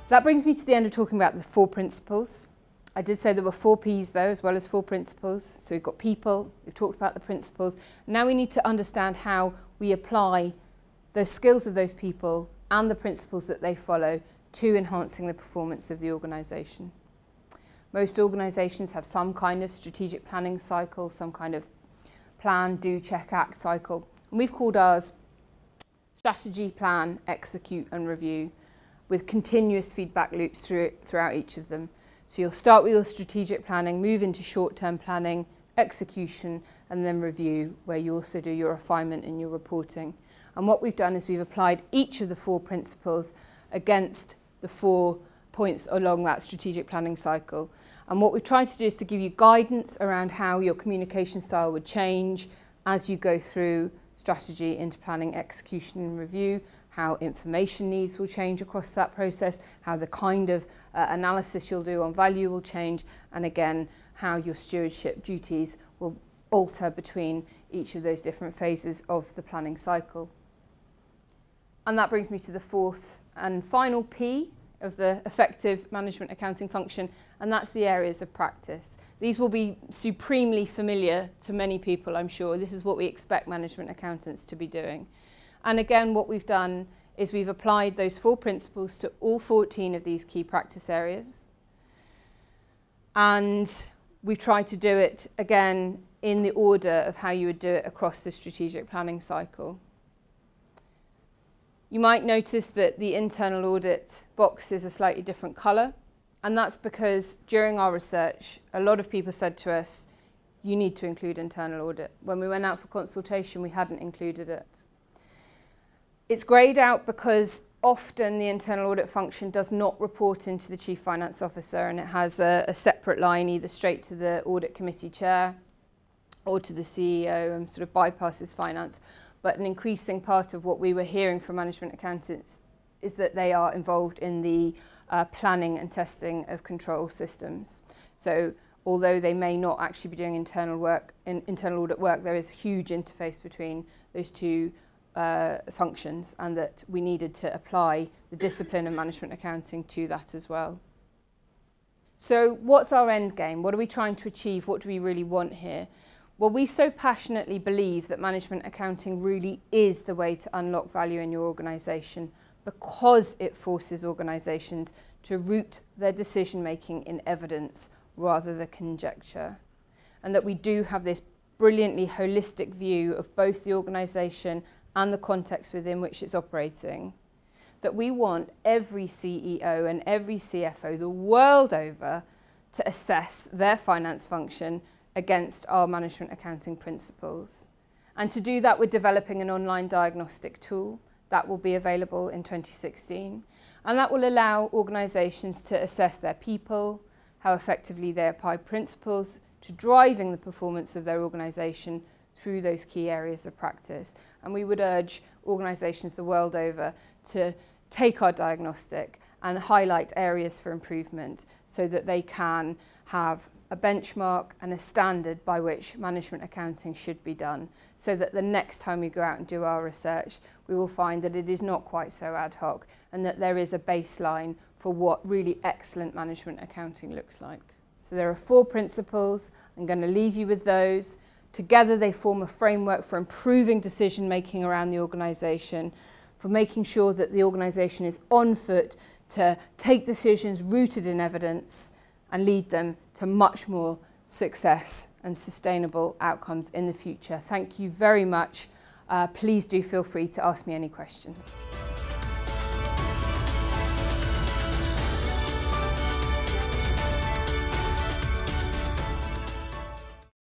That brings me to the end of talking about the 4 principles. I did say there were 4 Ps though, as well as 4 principles. So we've got people, we've talked about the principles. Now we need to understand how we apply the skills of those people and the principles that they follow to enhancing the performance of the organisation. Most organisations have some kind of strategic planning cycle, some kind of plan, do, check, act cycle. And we've called ours strategy, plan, execute and review, with continuous feedback loops throughout each of them. So you'll start with your strategic planning, move into short-term planning, execution, and then review, where you also do your refinement and your reporting. And what we've done is we've applied each of the 4 principles against the 4 points along that strategic planning cycle. And what we've tried to do is to give you guidance around how your communication style would change as you go through strategy into planning, execution and review, how information needs will change across that process, how the kind of analysis you'll do on value will change, and again, how your stewardship duties will alter between each of those different phases of the planning cycle. And that brings me to the 4th and final P of the effective management accounting function, and that's the areas of practice. These will be supremely familiar to many people, I'm sure. This is what we expect management accountants to be doing. And again, what we've done is we've applied those 4 principles to all 14 of these key practice areas. And we've tried to do it, again, in the order of how you would do it across the strategic planning cycle. You might notice that the internal audit box is a slightly different colour, and that's because during our research, a lot of people said to us, you need to include internal audit. When we went out for consultation, we hadn't included it. It's greyed out because often the internal audit function does not report into the Chief Finance Officer, and it has a separate line either straight to the Audit Committee Chair or to the CEO and sort of bypasses finance. But an increasing part of what we were hearing from management accountants is that they are involved in the planning and testing of control systems. So although they may not actually be doing internal audit work, there is a huge interface between those 2 functions, and that we needed to apply the discipline of management accounting to that as well. So what's our end game? What are we trying to achieve? What do we really want here? Well, we so passionately believe that management accounting really is the way to unlock value in your organisation, because it forces organisations to root their decision making in evidence rather than conjecture. And that we do have this brilliantly holistic view of both the organisation and the context within which it's operating. That we want every CEO and every CFO the world over to assess their finance function against our management accounting principles. And to do that, we're developing an online diagnostic tool that will be available in 2016. And that will allow organisations to assess their people, how effectively they apply principles to driving the performance of their organisation through those key areas of practice. And we would urge organisations the world over to take our diagnostic and highlight areas for improvement so that they can have a benchmark and a standard by which management accounting should be done, so that the next time we go out and do our research, we will find that it is not quite so ad hoc, and that there is a baseline for what really excellent management accounting looks like. So there are 4 principles. I'm going to leave you with those. Together they form a framework for improving decision making around the organisation, for making sure that the organisation is on foot to take decisions rooted in evidence and lead them to much more success and sustainable outcomes in the future. Thank you very much. Please do feel free to ask me any questions.